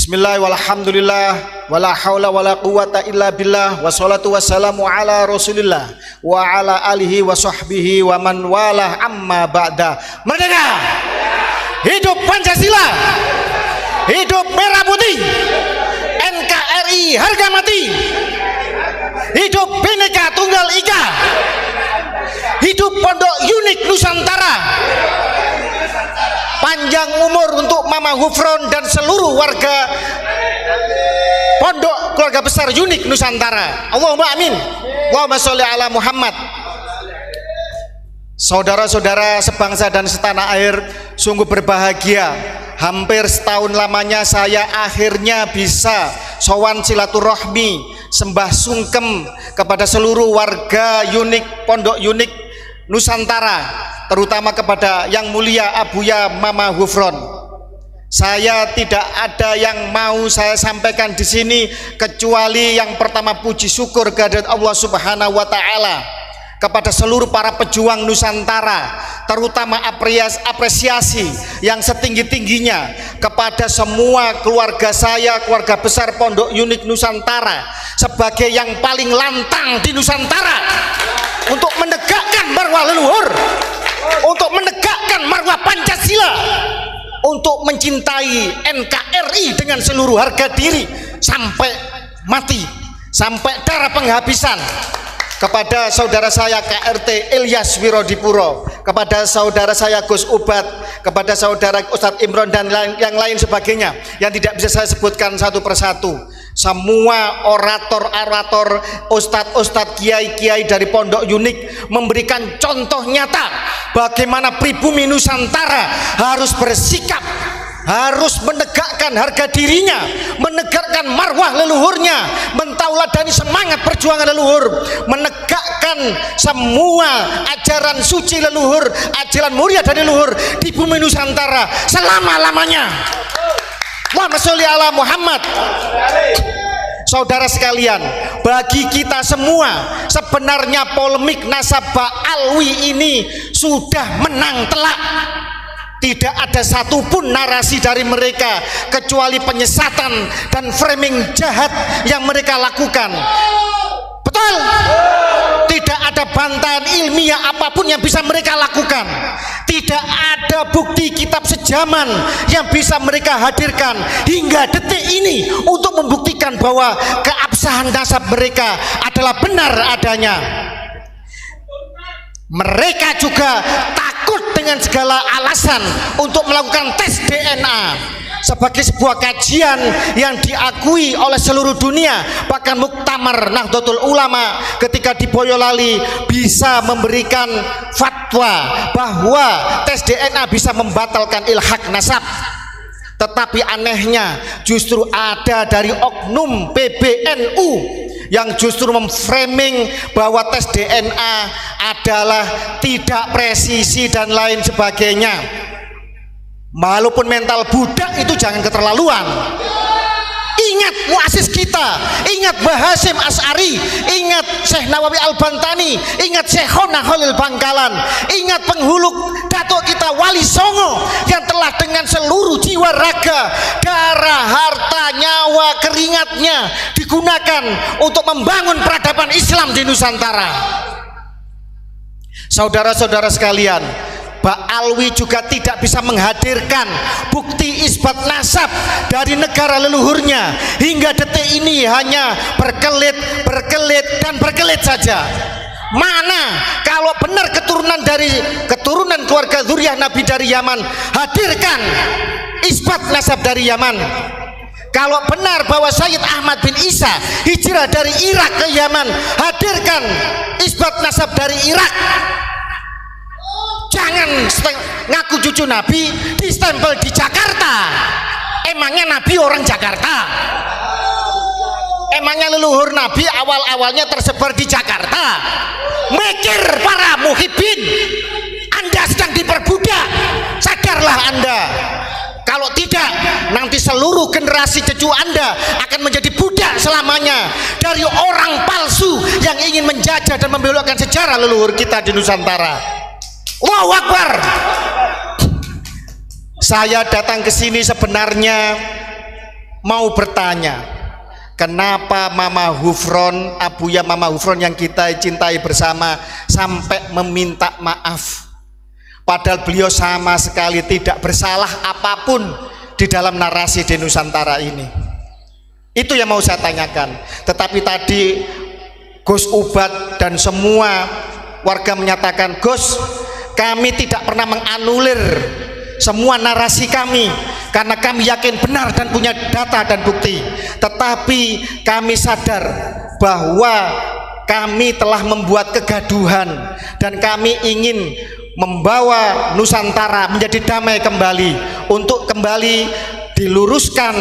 Bismillah walhamdulillah wala haula wala quwata illa billah wassalatu wassalamu ala rasulillah wa ala alihi wa sahbihi wa man walah amma ba'da. Merdeka! Hidup Pancasila! Hidup Merah Putih! NKRI harga mati! Hidup Bhinneka Tunggal Ika! Hidup Pondok Unik Nusantara! Panjang umur untuk Mama Ghufron dan seluruh warga Pondok Keluarga Besar Unik Nusantara. Allahumma amin. Allahumma sholli ala Muhammad. Saudara-saudara sebangsa dan setanah air, sungguh berbahagia. Hampir setahun lamanya saya akhirnya bisa sowan silaturahmi, sembah sungkem kepada seluruh warga Unik Pondok Unik Nusantara, terutama kepada yang mulia Abuya Mama Ghufron. Saya tidak ada yang mau saya sampaikan di sini kecuali yang pertama puji syukur kehadirat Allah Subhanahu wa taala kepada seluruh para pejuang Nusantara, terutama apresiasi yang setinggi-tingginya kepada semua keluarga saya, keluarga besar Pondok Unik Nusantara, sebagai yang paling lantang di Nusantara untuk menegakkan marwah leluhur, untuk menegakkan marwah Pancasila, untuk mencintai NKRI dengan seluruh harga diri sampai mati, sampai darah penghabisan. Kepada saudara saya KRT Ilyas Wirodipuro, kepada saudara saya Gus Ubat, kepada saudara Ustadz Imron dan yang lain sebagainya yang tidak bisa saya sebutkan satu persatu. Semua orator-orator, ustadz-ustadz, kiai-kiai dari Pondok Unik memberikan contoh nyata bagaimana pribumi Nusantara harus bersikap, harus menegakkan harga dirinya, menegakkan marwah leluhurnya, mentauladani semangat perjuangan leluhur, menegakkan semua ajaran suci leluhur, ajaran mulia dari leluhur di bumi Nusantara selama-lamanya. Allahumma sholli ala Muhammad. Saudara sekalian, bagi kita semua sebenarnya polemik nasabah Alwi ini sudah menang telak. Tidak ada satupun narasi dari mereka kecuali penyesatan dan framing jahat yang mereka lakukan. Betul? Tidak ada bantahan ilmiah apapun yang bisa mereka lakukan. Tidak ada bukti kitab sejaman yang bisa mereka hadirkan hingga detik ini untuk membuktikan bahwa keabsahan nasab mereka adalah benar adanya. Mereka juga takut dengan segala alasan untuk melakukan tes DNA sebagai sebuah kajian yang diakui oleh seluruh dunia. Bahkan Muktamar Nahdlatul Ulama ketika di Boyolali bisa memberikan fatwa bahwa tes DNA bisa membatalkan ilhaq nasab. Tetapi anehnya justru ada dari oknum PBNU yang justru memframing bahwa tes DNA adalah tidak presisi dan lain sebagainya. Walaupun mental budak itu jangan keterlaluan. Ingat muasis kita, ingat Bahasim As'ari, ingat Syekh Nawawi Al-Bantani, ingat Syekhona Khalil Bangkalan, ingat penghulu datuk kita Wali Songo yang telah dengan seluruh jiwa raga, darah, harta, nyawa, keringatnya digunakan untuk membangun peradaban Islam di Nusantara. Saudara-saudara sekalian, Mbak Alwi juga tidak bisa menghadirkan bukti isbat nasab dari negara leluhurnya. Hingga detik ini hanya berkelit dan berkelit saja. Mana kalau benar keturunan keluarga zuriyah Nabi dari Yaman, hadirkan isbat nasab dari Yaman. Kalau benar bahwa Sayyid Ahmad bin Isa hijrah dari Irak ke Yaman, hadirkan isbat nasab dari Irak. Jangan ngaku cucu Nabi distempel di Jakarta. Emangnya Nabi orang Jakarta? Emangnya leluhur Nabi awal-awalnya tersebar di Jakarta? Mikir para muhibbin, Anda sedang diperbudak. Sadarlah Anda. Kalau tidak, nanti seluruh generasi cucu Anda akan menjadi budak selamanya dari orang palsu yang ingin menjajah dan membelokkan sejarah leluhur kita di Nusantara. Allahu Akbar. Saya datang ke sini sebenarnya mau bertanya, kenapa Mama Hufron, Abuya Mama Hufron yang kita cintai bersama sampai meminta maaf, padahal beliau sama sekali tidak bersalah apapun di dalam narasi di Nusantara ini. Itu yang mau saya tanyakan. Tetapi tadi Gus Ubat dan semua warga menyatakan, Gus, kami tidak pernah menganulir semua narasi kami karena kami yakin benar dan punya data dan bukti. Tetapi kami sadar bahwa kami telah membuat kegaduhan dan kami ingin membawa Nusantara menjadi damai kembali, untuk kembali diluruskan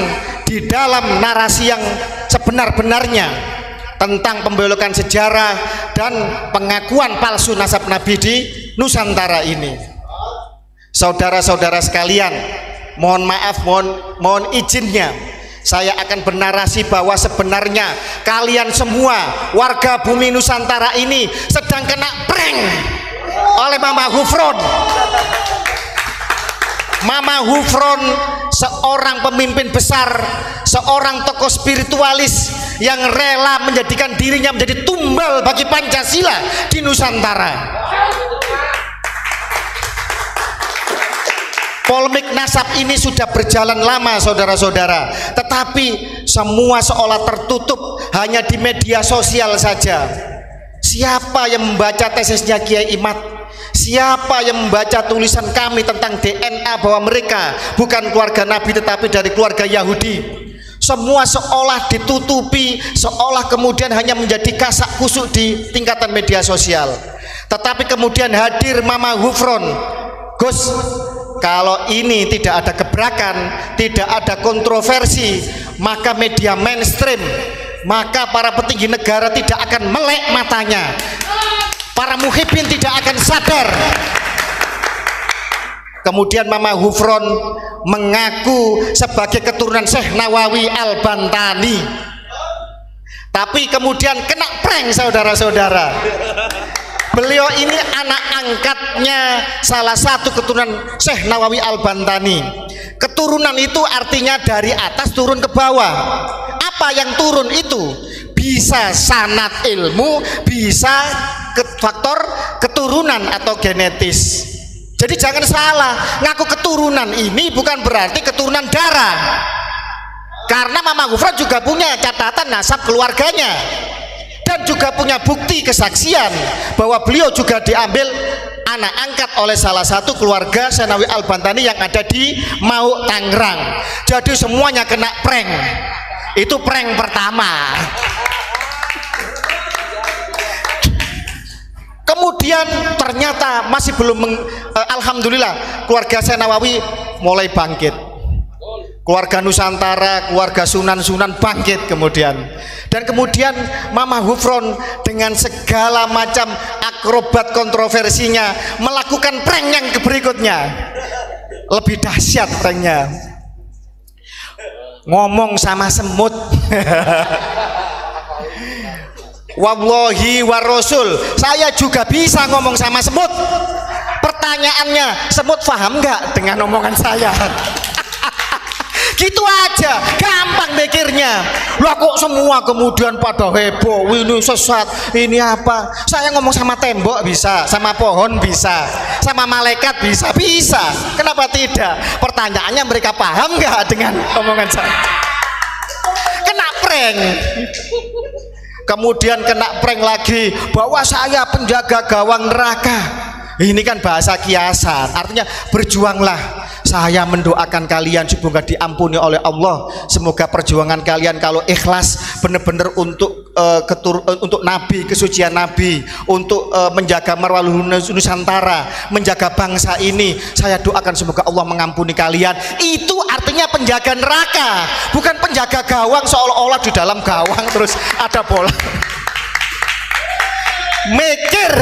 di dalam narasi yang sebenar-benarnya tentang pembelokan sejarah dan pengakuan palsu nasab Nabi di Nusantara ini. Saudara-saudara sekalian, mohon maaf, mohon izinnya, saya akan bernarasi bahwa sebenarnya kalian semua warga bumi Nusantara ini sedang kena prank oleh Mama Hufron. Mama Hufron seorang pemimpin besar, seorang tokoh spiritualis yang rela menjadikan dirinya menjadi tumbal bagi Pancasila di Nusantara. Polemik nasab ini sudah berjalan lama, saudara-saudara, tetapi semua seolah tertutup hanya di media sosial saja. Siapa yang membaca tesisnya Kiai Imad? Siapa yang membaca tulisan kami tentang DNA bahwa mereka bukan keluarga Nabi tetapi dari keluarga Yahudi? Semua seolah ditutupi, seolah kemudian hanya menjadi kasak kusuk di tingkatan media sosial. Tetapi kemudian hadir Mama Hufron. Gus, kalau ini tidak ada gebrakan, tidak ada kontroversi, maka media mainstream, maka para petinggi negara tidak akan melek matanya, para muhibbin tidak akan sadar. Kemudian Mama Hufron mengaku sebagai keturunan Syekh Nawawi Al-Bantani, tapi kemudian kena prank, saudara-saudara. Beliau ini anak angkatnya salah satu keturunan Syekh Nawawi Al-Bantani. Keturunan itu artinya dari atas turun ke bawah. Apa yang turun itu? Bisa sanad ilmu, bisa faktor keturunan atau genetis. Jadi jangan salah, ngaku keturunan ini bukan berarti keturunan darah. Karena Mama Hufron juga punya catatan nasab keluarganya dan juga punya bukti kesaksian bahwa beliau juga diambil anak angkat oleh salah satu keluarga Syekh Nawawi Al-Bantani yang ada di Mau, Tangerang. Jadi semuanya kena prank. Itu prank pertama. Kemudian ternyata masih belum alhamdulillah keluarga Syekh Nawawi mulai bangkit. Keluarga Nusantara, keluarga Sunan-Sunan bangkit kemudian. Dan kemudian Mama Hufron dengan segala macam akrobat kontroversinya melakukan prank yang berikutnya. Lebih dahsyat pranknya. Ngomong sama semut. Wallahi wa rasul, saya juga bisa ngomong sama semut. Pertanyaannya, semut paham nggak dengan omongan saya? Gitu aja, gampang mikirnya. Lah kok semua kemudian pada heboh, ini sesat, ini apa? Saya ngomong sama tembok bisa, sama pohon bisa, sama malaikat bisa, bisa. Kenapa tidak? Pertanyaannya, mereka paham nggak dengan omongan saya? Kena prank. Kemudian kena prank lagi bahwa saya penjaga gawang neraka. Ini kan bahasa kiasan, artinya berjuanglah. Saya mendoakan kalian semoga diampuni oleh Allah. Semoga perjuangan kalian kalau ikhlas benar-benar untuk untuk Nabi, kesucian Nabi, untuk menjaga marwah Nusantara, menjaga bangsa ini. Saya doakan semoga Allah mengampuni kalian. Itu artinya penjaga neraka, bukan penjaga gawang seolah-olah di dalam gawang terus ada bola. Mikir.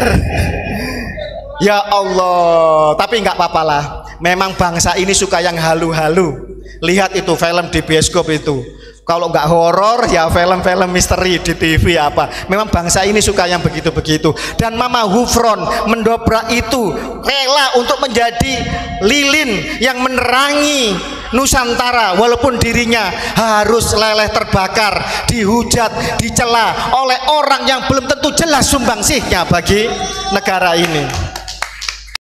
Ya Allah, tapi nggak apa-apa lah. Memang bangsa ini suka yang halu-halu. Lihat itu film di bioskop itu. Kalau nggak horor ya film-film misteri di TV apa. Memang bangsa ini suka yang begitu-begitu. Dan Mama Hufron mendobrak itu, rela untuk menjadi lilin yang menerangi Nusantara, walaupun dirinya harus leleh terbakar, dihujat, dicela oleh orang yang belum tentu jelas sumbangsihnya bagi negara ini.